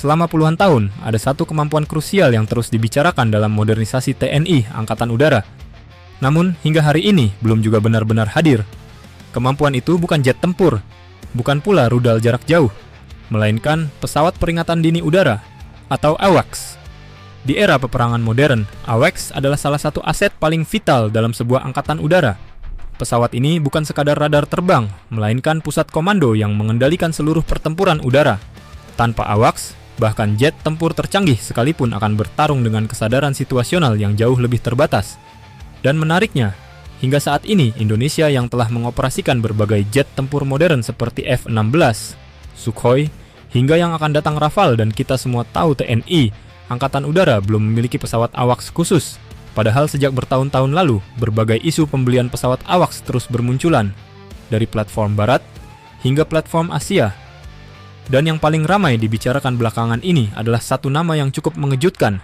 Selama puluhan tahun, ada satu kemampuan krusial yang terus dibicarakan dalam modernisasi TNI Angkatan Udara. Namun, hingga hari ini belum juga benar-benar hadir. Kemampuan itu bukan jet tempur, bukan pula rudal jarak jauh, melainkan pesawat peringatan dini udara, atau AWACS. Di era peperangan modern, AWACS adalah salah satu aset paling vital dalam sebuah angkatan udara. Pesawat ini bukan sekadar radar terbang, melainkan pusat komando yang mengendalikan seluruh pertempuran udara. Tanpa AWACS, bahkan jet tempur tercanggih sekalipun akan bertarung dengan kesadaran situasional yang jauh lebih terbatas. Dan menariknya, hingga saat ini Indonesia yang telah mengoperasikan berbagai jet tempur modern seperti F-16, Sukhoi, hingga yang akan datang Rafale dan kita semua tahu TNI, Angkatan Udara belum memiliki pesawat AWACS khusus. Padahal sejak bertahun-tahun lalu, berbagai isu pembelian pesawat AWACS terus bermunculan, dari platform Barat hingga platform Asia. Dan yang paling ramai dibicarakan belakangan ini adalah satu nama yang cukup mengejutkan,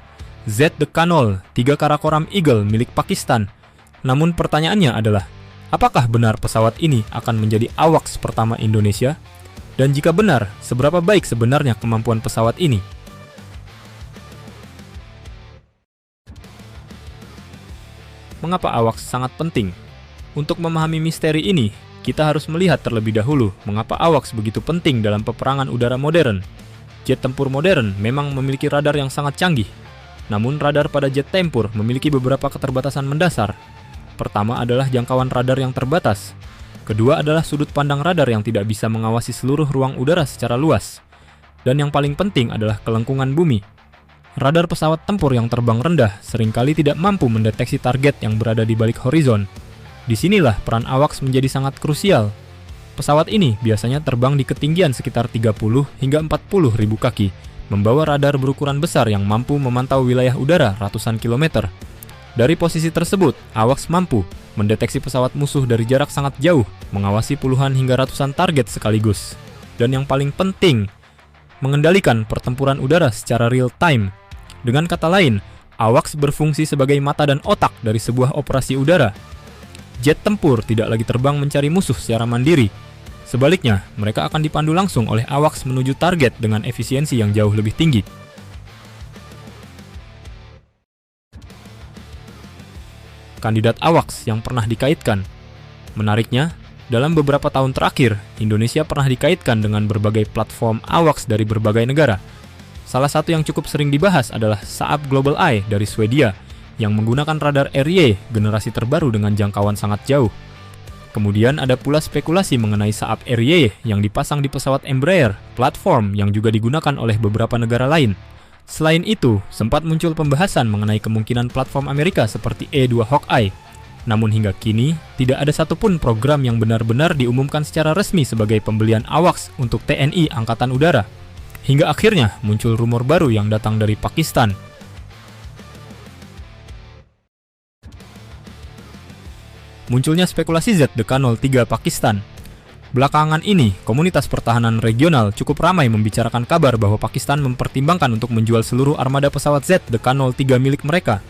Z-Deccanol 3 Karakoram Eagle milik Pakistan. Namun pertanyaannya adalah, apakah benar pesawat ini akan menjadi AWACS pertama Indonesia? Dan jika benar, seberapa baik sebenarnya kemampuan pesawat ini? Mengapa AWACS sangat penting? Untuk memahami misteri ini, kita harus melihat terlebih dahulu mengapa AWACS begitu penting dalam peperangan udara modern. Jet tempur modern memang memiliki radar yang sangat canggih. Namun radar pada jet tempur memiliki beberapa keterbatasan mendasar. Pertama adalah jangkauan radar yang terbatas. Kedua adalah sudut pandang radar yang tidak bisa mengawasi seluruh ruang udara secara luas. Dan yang paling penting adalah kelengkungan bumi. Radar pesawat tempur yang terbang rendah seringkali tidak mampu mendeteksi target yang berada di balik horizon. Disinilah peran AWACS menjadi sangat krusial. Pesawat ini biasanya terbang di ketinggian sekitar 30 hingga 40 ribu kaki, membawa radar berukuran besar yang mampu memantau wilayah udara ratusan kilometer. Dari posisi tersebut, AWACS mampu mendeteksi pesawat musuh dari jarak sangat jauh, mengawasi puluhan hingga ratusan target sekaligus. Dan yang paling penting, mengendalikan pertempuran udara secara real time. Dengan kata lain, AWACS berfungsi sebagai mata dan otak dari sebuah operasi udara. Jet tempur tidak lagi terbang mencari musuh secara mandiri. Sebaliknya, mereka akan dipandu langsung oleh AWACS menuju target dengan efisiensi yang jauh lebih tinggi. Kandidat AWACS yang pernah dikaitkan. Menariknya, dalam beberapa tahun terakhir, Indonesia pernah dikaitkan dengan berbagai platform AWACS dari berbagai negara. Salah satu yang cukup sering dibahas adalah Saab Global Eye dari Swedia, yang menggunakan radar RY generasi terbaru dengan jangkauan sangat jauh. Kemudian ada pula spekulasi mengenai Saab RY yang dipasang di pesawat Embraer, platform yang juga digunakan oleh beberapa negara lain. Selain itu, sempat muncul pembahasan mengenai kemungkinan platform Amerika seperti E-2 Hawkeye. Namun hingga kini, tidak ada satupun program yang benar-benar diumumkan secara resmi sebagai pembelian AWACS untuk TNI Angkatan Udara. Hingga akhirnya muncul rumor baru yang datang dari Pakistan. Munculnya spekulasi Z-Deccanol 3 Pakistan. Belakangan ini, komunitas pertahanan regional cukup ramai membicarakan kabar bahwa Pakistan mempertimbangkan untuk menjual seluruh armada pesawat Z-Deccanol 3 milik mereka.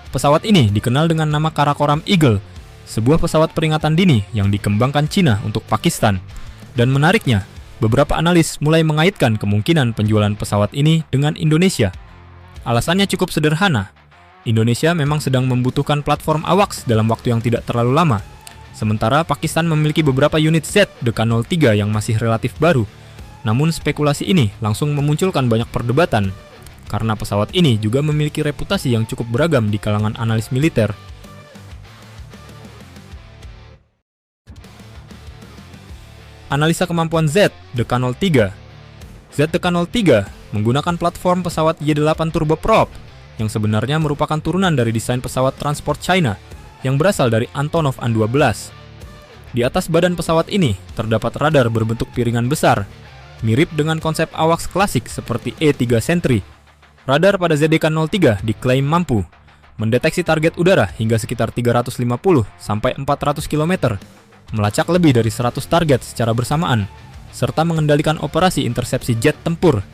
Pesawat ini dikenal dengan nama Karakoram Eagle, sebuah pesawat peringatan dini yang dikembangkan Cina untuk Pakistan. Dan menariknya, beberapa analis mulai mengaitkan kemungkinan penjualan pesawat ini dengan Indonesia. Alasannya cukup sederhana. Indonesia memang sedang membutuhkan platform AWACS dalam waktu yang tidak terlalu lama. Sementara Pakistan memiliki beberapa unit Z-Deccanol 3 yang masih relatif baru. Namun spekulasi ini langsung memunculkan banyak perdebatan, karena pesawat ini juga memiliki reputasi yang cukup beragam di kalangan analis militer. Analisa kemampuan Z-Deccanol 3. Z-Deccanol 3 menggunakan platform pesawat Y-8 turboprop yang sebenarnya merupakan turunan dari desain pesawat transport China yang berasal dari Antonov An-12. Di atas badan pesawat ini terdapat radar berbentuk piringan besar, mirip dengan konsep AWACS klasik seperti E-3 Sentry. Radar pada Z-Deccanol 3 diklaim mampu mendeteksi target udara hingga sekitar 350 sampai 400 km, melacak lebih dari 100 target secara bersamaan, serta mengendalikan operasi intersepsi jet tempur.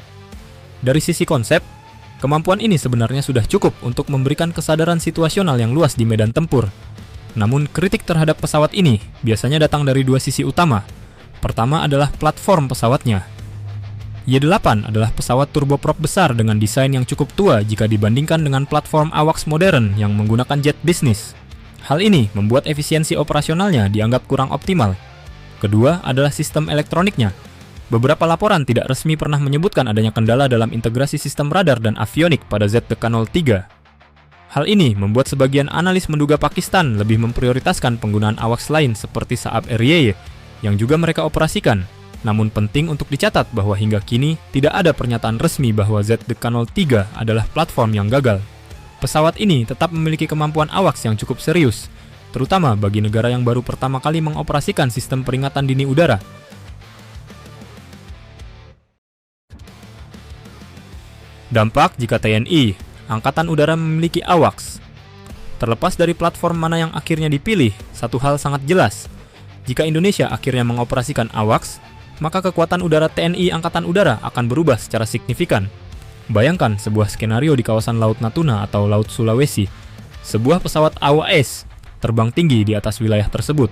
Dari sisi konsep, kemampuan ini sebenarnya sudah cukup untuk memberikan kesadaran situasional yang luas di medan tempur. Namun kritik terhadap pesawat ini biasanya datang dari dua sisi utama. Pertama adalah platform pesawatnya. Y-8 adalah pesawat turboprop besar dengan desain yang cukup tua jika dibandingkan dengan platform AWACS modern yang menggunakan jet bisnis. Hal ini membuat efisiensi operasionalnya dianggap kurang optimal. Kedua adalah sistem elektroniknya. Beberapa laporan tidak resmi pernah menyebutkan adanya kendala dalam integrasi sistem radar dan avionik pada ZDK-03. Hal ini membuat sebagian analis menduga Pakistan lebih memprioritaskan penggunaan AWACS lain seperti Saab RY yang juga mereka operasikan. Namun penting untuk dicatat bahwa hingga kini tidak ada pernyataan resmi bahwa ZDK-03 adalah platform yang gagal. Pesawat ini tetap memiliki kemampuan AWACS yang cukup serius, terutama bagi negara yang baru pertama kali mengoperasikan sistem peringatan dini udara. Dampak jika TNI, Angkatan Udara memiliki AWACS. Terlepas dari platform mana yang akhirnya dipilih, satu hal sangat jelas. Jika Indonesia akhirnya mengoperasikan AWACS, maka kekuatan udara TNI Angkatan Udara akan berubah secara signifikan. Bayangkan sebuah skenario di kawasan Laut Natuna atau Laut Sulawesi. Sebuah pesawat AWACS terbang tinggi di atas wilayah tersebut.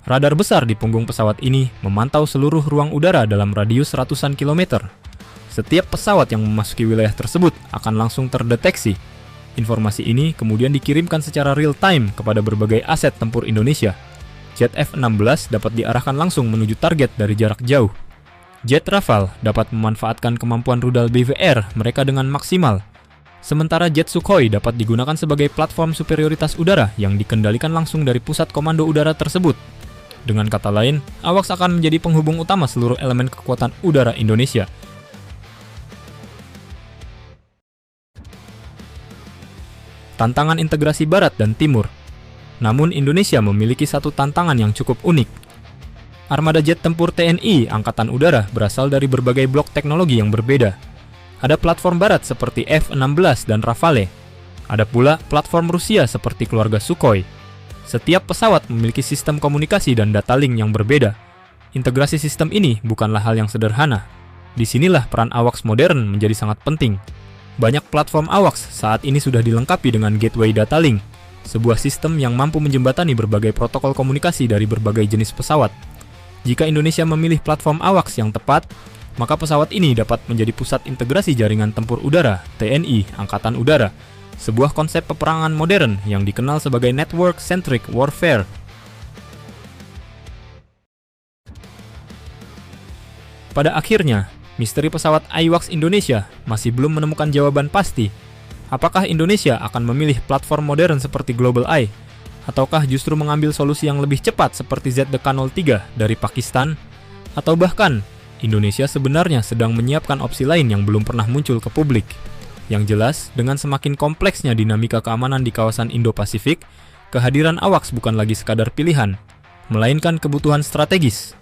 Radar besar di punggung pesawat ini memantau seluruh ruang udara dalam radius ratusan kilometer. Setiap pesawat yang memasuki wilayah tersebut akan langsung terdeteksi. Informasi ini kemudian dikirimkan secara real-time kepada berbagai aset tempur Indonesia. Jet F-16 dapat diarahkan langsung menuju target dari jarak jauh. Jet Rafale dapat memanfaatkan kemampuan rudal BWR mereka dengan maksimal. Sementara jet Sukhoi dapat digunakan sebagai platform superioritas udara yang dikendalikan langsung dari pusat komando udara tersebut. Dengan kata lain, AWACS akan menjadi penghubung utama seluruh elemen kekuatan udara Indonesia. Tantangan integrasi Barat dan Timur. Namun Indonesia memiliki satu tantangan yang cukup unik. Armada jet tempur TNI Angkatan Udara berasal dari berbagai blok teknologi yang berbeda. Ada platform barat seperti F-16 dan Rafale. Ada pula platform Rusia seperti keluarga Sukhoi. Setiap pesawat memiliki sistem komunikasi dan data link yang berbeda. Integrasi sistem ini bukanlah hal yang sederhana. Disinilah peran AWACS modern menjadi sangat penting. Banyak platform AWACS saat ini sudah dilengkapi dengan gateway data link, sebuah sistem yang mampu menjembatani berbagai protokol komunikasi dari berbagai jenis pesawat. Jika Indonesia memilih platform AWACS yang tepat, maka pesawat ini dapat menjadi pusat integrasi jaringan tempur udara TNI Angkatan Udara, sebuah konsep peperangan modern yang dikenal sebagai network-centric warfare. Pada akhirnya, misteri pesawat AWACS Indonesia masih belum menemukan jawaban pasti. Apakah Indonesia akan memilih platform modern seperti Global Eye, ataukah justru mengambil solusi yang lebih cepat seperti ZDK-03 dari Pakistan? Atau bahkan, Indonesia sebenarnya sedang menyiapkan opsi lain yang belum pernah muncul ke publik. Yang jelas, dengan semakin kompleksnya dinamika keamanan di kawasan Indo-Pasifik, kehadiran AWACS bukan lagi sekadar pilihan, melainkan kebutuhan strategis.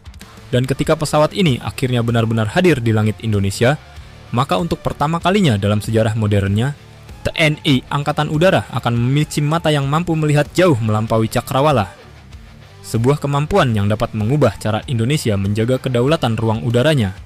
Dan ketika pesawat ini akhirnya benar-benar hadir di langit Indonesia, maka untuk pertama kalinya dalam sejarah modernnya, TNI Angkatan Udara akan memiliki mata yang mampu melihat jauh melampaui cakrawala. Sebuah kemampuan yang dapat mengubah cara Indonesia menjaga kedaulatan ruang udaranya.